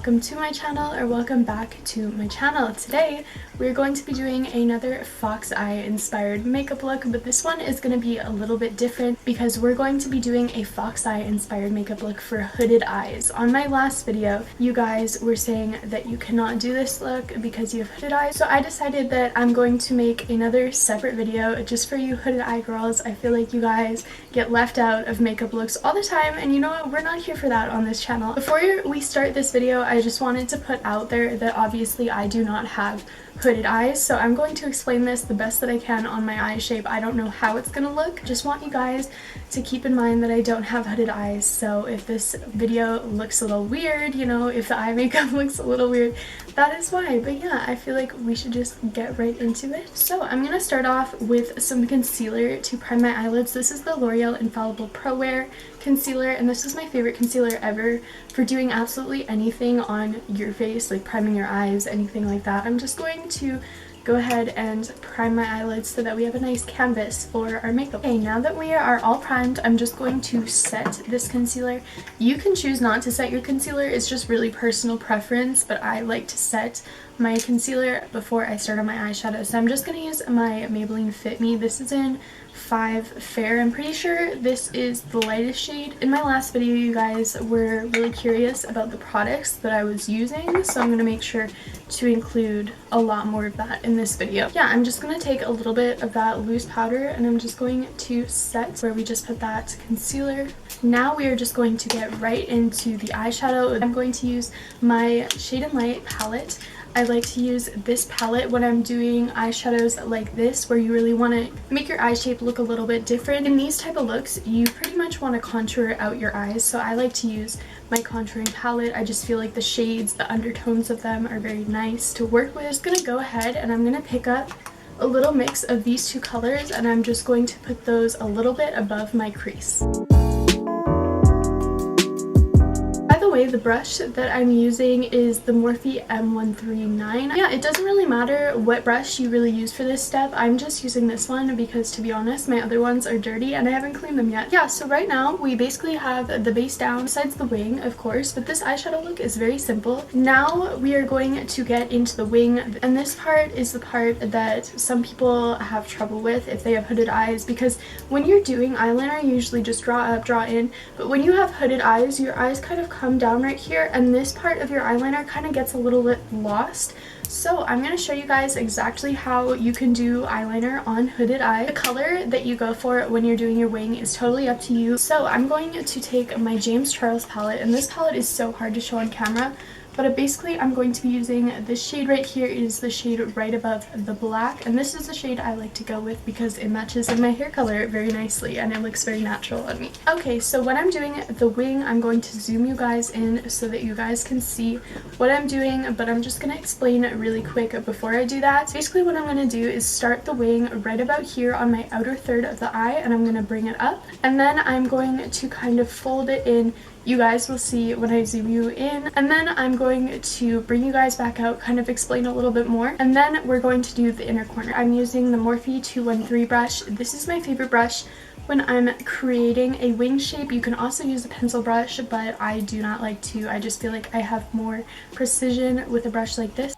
welcome to my channel, or welcome back to my channel. Today we're going to be doing another fox eye inspired makeup look, but this one is going to be a little bit different because we're going to be doing a fox eye inspired makeup look for hooded eyes. On my last video, you guys were saying that you cannot do this look because you have hooded eyes, so I decided that I'm going to make another separate video just for you hooded eye girls. I feel like you guys get left out of makeup looks all the time, and you know what, we're not here for that on this channel. Before we start this video, I just wanted to put out there that obviously I do not have hooded eyes, so I'm going to explain this the best that I can on my eye shape. I don't know how it's gonna look. Just want you guys to keep in mind that I don't have hooded eyes, so if this video looks a little weird, you know, if the eye makeup looks a little weird, that is why. But yeah, I feel like we should just get right into it. So I'm gonna start off with some concealer to prime my eyelids. This is the L'Oreal Infallible Pro Wear concealer, and this is my favorite concealer ever for doing absolutely anything on your face, like priming your eyes, anything like that. I'm just going to go ahead and prime my eyelids so that we have a nice canvas for our makeup. Okay, now that we are all primed, I'm just going to set this concealer. You can choose not to set your concealer, it's just really personal preference, but I like to set my concealer before I start on my eyeshadow. So I'm just going to use my Maybelline Fit Me. This is in 5 Fair. I'm pretty sure this is the lightest shade. In my last video, you guys were really curious about the products that I was using, so I'm going to make sure to include a lot more of that in this video. Yeah, I'm just going to take a little bit of that loose powder and I'm just going to set where we just put that concealer. Now we are just going to get right into the eyeshadow. I'm going to use my Shade and Light palette. I like to use this palette when I'm doing eyeshadows like this, where you really want to make your eye shape look a little bit different. In these type of looks, you pretty much want to contour out your eyes, so I like to use my contouring palette. I just feel like the shades, the undertones of them are very nice to work with. I'm just going to go ahead and I'm going to pick up a little mix of these two colors, and I'm just going to put those a little bit above my crease. The brush that I'm using is the Morphe M139. Yeah, it doesn't really matter what brush you really use for this step. I'm just using this one because, to be honest, my other ones are dirty and I haven't cleaned them yet. Yeah, so right now we basically have the base down, besides the wing, of course, but this eyeshadow look is very simple. Now we are going to get into the wing, and this part is the part that some people have trouble with if they have hooded eyes, because when you're doing eyeliner, you usually just draw up, draw in, but when you have hooded eyes, your eyes kind of come down right here, and this part of your eyeliner kind of gets a little bit lost. So I'm going to show you guys exactly how you can do eyeliner on hooded eye. The color that you go for when you're doing your wing is totally up to you. So I'm going to take my James Charles palette, and this palette is so hard to show on camera, but basically I'm going to be using this shade right here. It is the shade right above the black, and this is the shade I like to go with because it matches in my hair color very nicely and it looks very natural on me. Okay, so when I'm doing the wing, I'm going to zoom you guys in so that you guys can see what I'm doing, but I'm just going to explain really quick before I do that. Basically what I'm going to do is start the wing right about here on my outer third of the eye, and I'm going to bring it up, and then I'm going to kind of fold it in. You guys will see when I zoom you in, and then I'm going to bring you guys back out, kind of explain a little bit more, and then we're going to do the inner corner. I'm using the Morphe 213 brush. This is my favorite brush when I'm creating a wing shape. You can also use a pencil brush, but I do not like to. I just feel like I have more precision with a brush like this.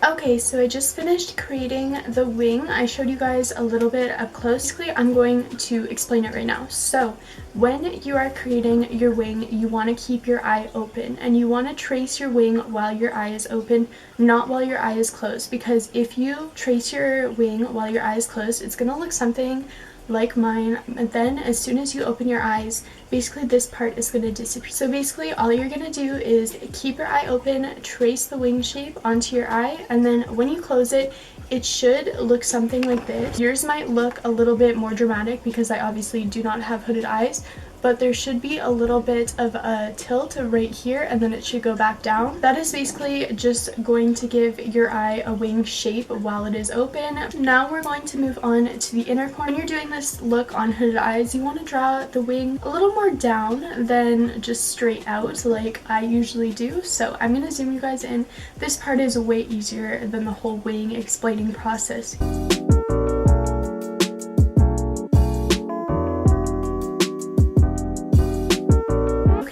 Okay, so I just finished creating the wing. I showed you guys a little bit up close. Basically, I'm going to explain it right now. So when you are creating your wing, you want to keep your eye open, and you want to trace your wing while your eye is open, not while your eye is closed, because if you trace your wing while your eye is closed, it's going to look something like mine, and then as soon as you open your eyes, basically this part is going to disappear. So basically all you're going to do is keep your eye open, trace the wing shape onto your eye, and then when you close it, it should look something like this. Yours might look a little bit more dramatic because I obviously do not have hooded eyes, but there should be a little bit of a tilt right here, and then it should go back down. That is basically just going to give your eye a wing shape while it is open. Now we're going to move on to the inner corner. When you're doing this look on hooded eyes, you want to draw the wing a little more down than just straight out like I usually do. So I'm going to zoom you guys in. This part is way easier than the whole wing explaining process.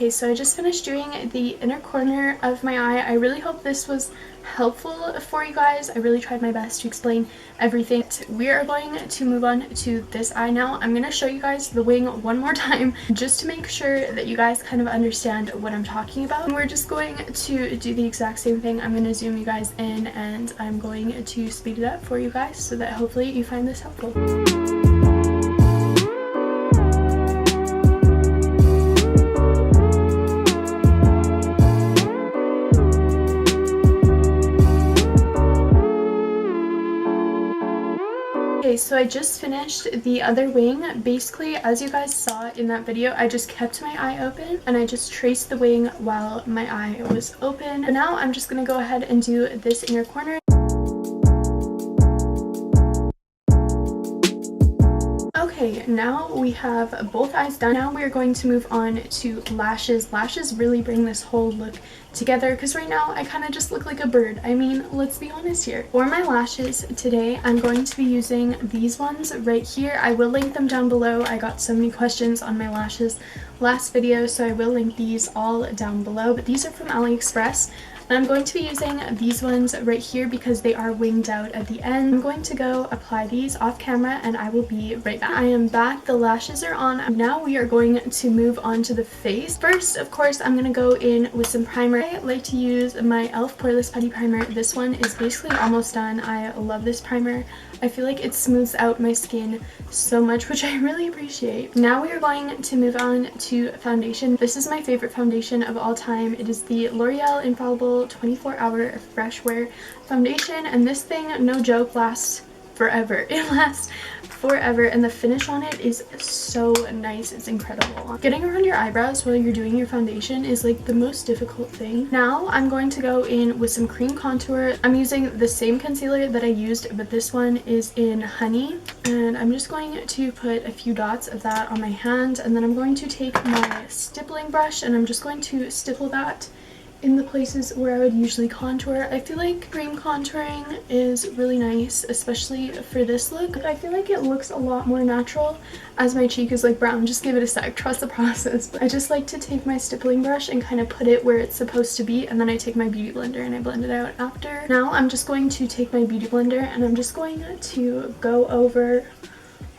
Okay, so I just finished doing the inner corner of my eye. I really hope this was helpful for you guys. I really tried my best to explain everything. We are going to move on to this eye now. I'm going to show you guys the wing one more time just to make sure that you guys kind of understand what I'm talking about. And we're just going to do the exact same thing. I'm going to zoom you guys in and I'm going to speed it up for you guys so that hopefully you find this helpful. Okay, so I just finished the other wing. Basically, as you guys saw in that video, I just kept my eye open and I just traced the wing while my eye was open. But now I'm just going to go ahead and do this inner corner. Okay, now we have both eyes done. Now we are going to move on to lashes. Lashes really bring this whole look together because right now I kind of just look like a bird. I mean, let's be honest here. For my lashes today, I'm going to be using these ones right here. I will link them down below. I got so many questions on my lashes last video, so I will link these all down below. But these are from AliExpress. And I'm going to be using these ones right here because they are winged out at the end. I'm going to go apply these off camera and I will be right back. I am back. The lashes are on. Now we are going to move on to the face. First, of course, I'm going to go in with some primer. I like to use my e.l.f. Poreless Putty Primer. This one is basically almost done. I love this primer. I feel like it smooths out my skin so much, which I really appreciate. Now we are going to move on to foundation. This is my favorite foundation of all time. It is the L'Oreal Infallible 24-Hour Fresh Wear Foundation, and this thing, no joke, lasts forever. It lasts forever, and the finish on it is so nice. It's incredible. Getting around your eyebrows while you're doing your foundation is like the most difficult thing. Now I'm going to go in with some cream contour. I'm using the same concealer that I used, but this one is in Honey, and I'm just going to put a few dots of that on my hand, and then I'm going to take my stippling brush and I'm just going to stipple that in the places where I would usually contour. I feel like cream contouring is really nice, especially for this look. I feel like it looks a lot more natural as my cheek is like brown. Just give it a sec, trust the process. But I just like to take my stippling brush and kind of put it where it's supposed to be, and then I take my beauty blender and I blend it out after. Now I'm just going to take my beauty blender and I'm just going to go over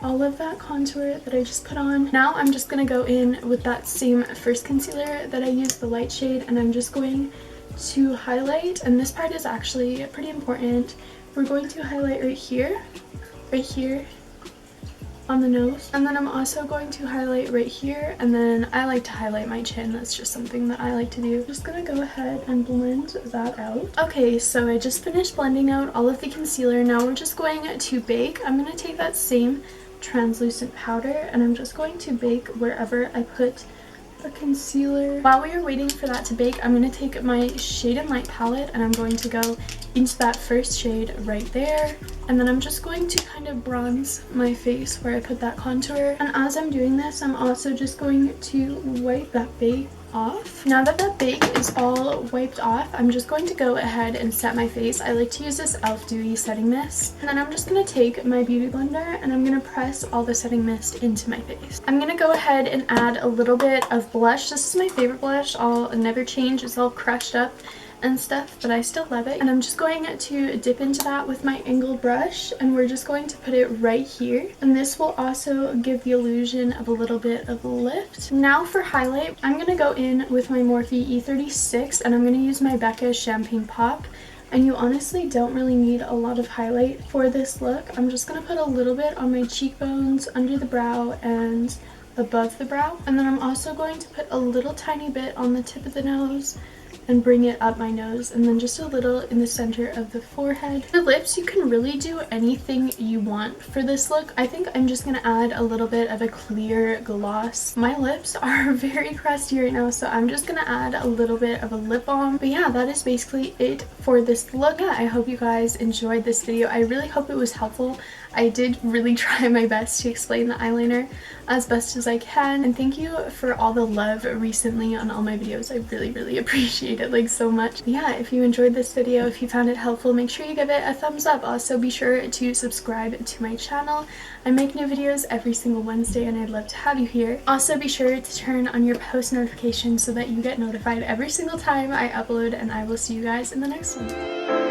all of that contour that I just put on. Now I'm just going to go in with that same first concealer that I used, the light shade, and I'm just going to highlight, and this part is actually pretty important. We're going to highlight right here on the nose, and then I'm also going to highlight right here, and then I like to highlight my chin. That's just something that I like to do. I'm just gonna go ahead and blend that out. Okay, so I just finished blending out all of the concealer. Now we're just going to bake. I'm gonna take that same translucent powder and I'm just going to bake wherever I put the concealer. While we are waiting for that to bake, I'm going to take my Shade and Light palette and I'm going to go into that first shade right there, and then I'm just going to kind of bronze my face where I put that contour. And as I'm doing this, I'm also just going to wipe that bake off. Now that that bake is all wiped off, I'm just going to go ahead and set my face. I like to use this e.l.f. Dewy Setting Mist, and then I'm just going to take my beauty blender and I'm going to press all the setting mist into my face. I'm going to go ahead and add a little bit of blush. This is my favorite blush. I'll never change. It's all crushed up and stuff, but I still love it. And I'm just going to dip into that with my angled brush, and we're just going to put it right here, and this will also give the illusion of a little bit of lift. Now for highlight, I'm going to go in with my Morphe E36 and I'm going to use my Becca Champagne Pop, and you honestly don't really need a lot of highlight for this look. I'm just going to put a little bit on my cheekbones, under the brow, and above the brow, and then I'm also going to put a little tiny bit on the tip of the nose and bring it up my nose, and then just a little in the center of the forehead. For lips, you can really do anything you want for this look. I think I'm just gonna add a little bit of a clear gloss. My lips are very crusty right now, so I'm just gonna add a little bit of a lip balm. But yeah, that is basically it for this look. Yeah, I hope you guys enjoyed this video. I really hope it was helpful. I did really try my best to explain the eyeliner as best as I can, and thank you for all the love recently on all my videos. I really appreciate it like so much. Yeah, if you enjoyed this video, if you found it helpful, make sure you give it a thumbs up. Also be sure to subscribe to my channel. I make new videos every single Wednesday and I'd love to have you here. Also be sure to turn on your post notifications so that you get notified every single time I upload, and I will see you guys in the next one.